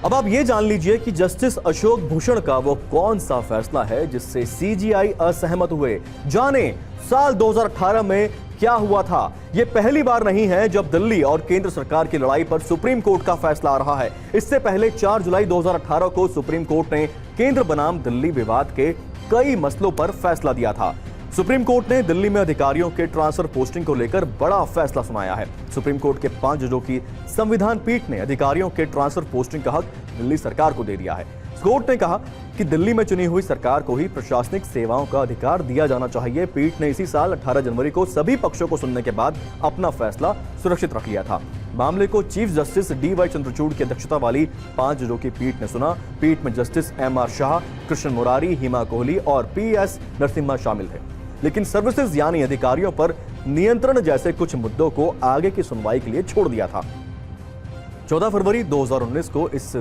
अब आप ये जान लीजिए कि जस्टिस अशोक भूषण का वो कौन सा फैसला है जिससे सीजीआई असहमत हुए। जाने साल 2018 में क्या हुआ था। ये पहली बार नहीं है जब दिल्ली और केंद्र सरकार की लड़ाई पर सुप्रीम कोर्ट का फैसला आ रहा है। इससे पहले 4 जुलाई 2018 को सुप्रीम कोर्ट ने केंद्र बनाम दिल्ली विवाद के कई मसलों पर फैसला दिया था। सुप्रीम कोर्ट ने दिल्ली में अधिकारियों के ट्रांसफर पोस्टिंग को लेकर बड़ा फैसला सुनाया है। सुप्रीम कोर्ट के 5 जजों की संविधान पीठ ने अधिकारियों के ट्रांसफर पोस्टिंग का हक दिल्ली सरकार को दे दिया है। कोर्ट ने कहा कि दिल्ली में चुनी हुई सरकार को ही प्रशासनिक सेवाओं का अधिकार दिया जाना चाहिए। पीठ ने इसी साल 18 जनवरी को सभी पक्षों को सुनने के बाद अपना फैसला सुरक्षित रख लिया था। मामले को चीफ जस्टिस डी.वाई. चंद्रचूड़ की अध्यक्षता वाली 5 जजों की पीठ ने सुना। पीठ में जस्टिस एम.आर. शाह, कृष्ण मुरारी, हिमा कोहली और पी.एस. नरसिम्हा शामिल थे। लेकिन सर्विसेज यानी अधिकारियों पर नियंत्रण जैसे कुछ मुद्दों को आगे की सुनवाई के लिए छोड़ दिया था। 14 फरवरी 2019 को इस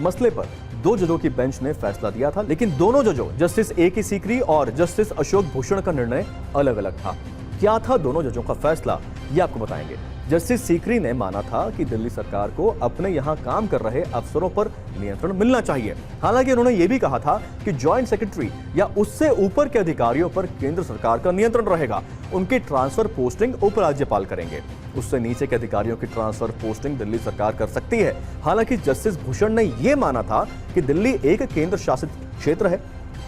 मसले पर 2 जजों की बेंच ने फैसला दिया था, लेकिन दोनों जजों जस्टिस ए.के. सीकरी और जस्टिस अशोक भूषण का निर्णय अलग अलग था। क्या था दोनों जजों का फैसला, ये आपको बताएंगे। जस्टिस सीकरी ने माना था कि दिल्ली सरकार को अपने यहां काम कर रहे अफसरों पर नियंत्रण मिलना चाहिए। हालांकि उन्होंने यह भी कहा था कि जॉइंट सेक्रेटरी या उससे ऊपर के अधिकारियों पर केंद्र सरकार का नियंत्रण रहेगा। उनकी ट्रांसफर पोस्टिंग उपराज्यपाल करेंगे। उससे नीचे के अधिकारियों की ट्रांसफर पोस्टिंग दिल्ली सरकार कर सकती है। हालांकि जस्टिस भूषण ने यह माना था कि दिल्ली एक केंद्र शासित क्षेत्र है,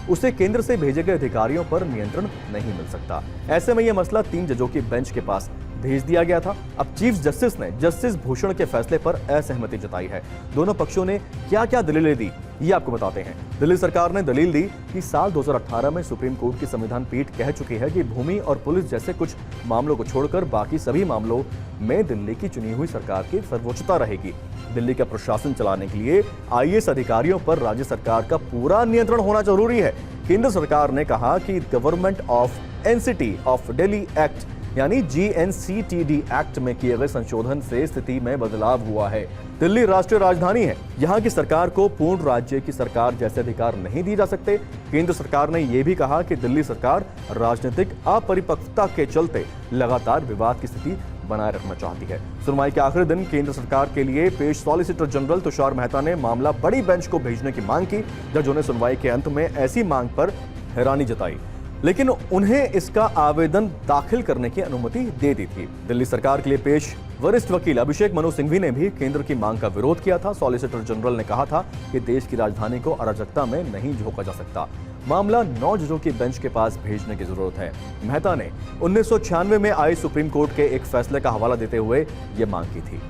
उसे केंद्र से भेजे गए अधिकारियों पर नियंत्रण नहीं मिल सकता। ऐसे में यह मसला 3 जजों की बेंच के पास भेज दिया गया था। अब चीफ जस्टिस ने जस्टिस भूषण के फैसले पर असहमति जताई है। दोनों पक्षों ने क्या क्या दलीलें दी, ये आपको बताते हैं। दिल्ली सरकार ने दलील दी कि साल 2018 में सुप्रीम कोर्ट की संविधान पीठ कह चुकी है कि भूमि और पुलिस जैसे कुछ मामलों को छोड़कर बाकी सभी मामलों में दिल्ली की चुनी हुई सरकार की सर्वोच्चता रहेगी। दिल्ली का प्रशासन चलाने के लिए आईएएस अधिकारियों पर राज्य सरकार का पूरा नियंत्रण होना जरूरी है। केंद्र सरकार ने कहा कि government of NCT of Delhi act यानी जीएनसीटीडी एक्ट में किए गए संशोधन से स्थिति में बदलाव हुआ है। दिल्ली राष्ट्रीय राजधानी है, यहाँ की सरकार को पूर्ण राज्य की सरकार जैसे अधिकार नहीं दिए जा सकते। केंद्र सरकार ने यह भी कहा कि दिल्ली सरकार राजनीतिक अपरिपक्वता के चलते लगातार विवाद की स्थिति बनाए रखना चाहती है। सुनवाई के आखिरी दिन केंद्र सरकार के लिए पेश सॉलिसिटर जनरल तुषार मेहता ने मामला बड़ी बेंच को भेजने की मांग की। जजों ने सुनवाई के अंत में ऐसी मांग पर हैरानी जताई, लेकिन उन्हें इसका आवेदन दाखिल करने की अनुमति दे दी थी। दिल्ली सरकार के लिए पेश वरिष्ठ वकील अभिषेक मनु सिंघवी ने भी केंद्र की मांग का विरोध किया था। सॉलिसिटर जनरल ने कहा था कि देश की राजधानी को अराजकता में नहीं झोंका जा सकता। मामला 9 जजों की बेंच के पास भेजने की जरूरत है। मेहता ने 1996 में आए सुप्रीम कोर्ट के एक फैसले का हवाला देते हुए यह मांग की थी।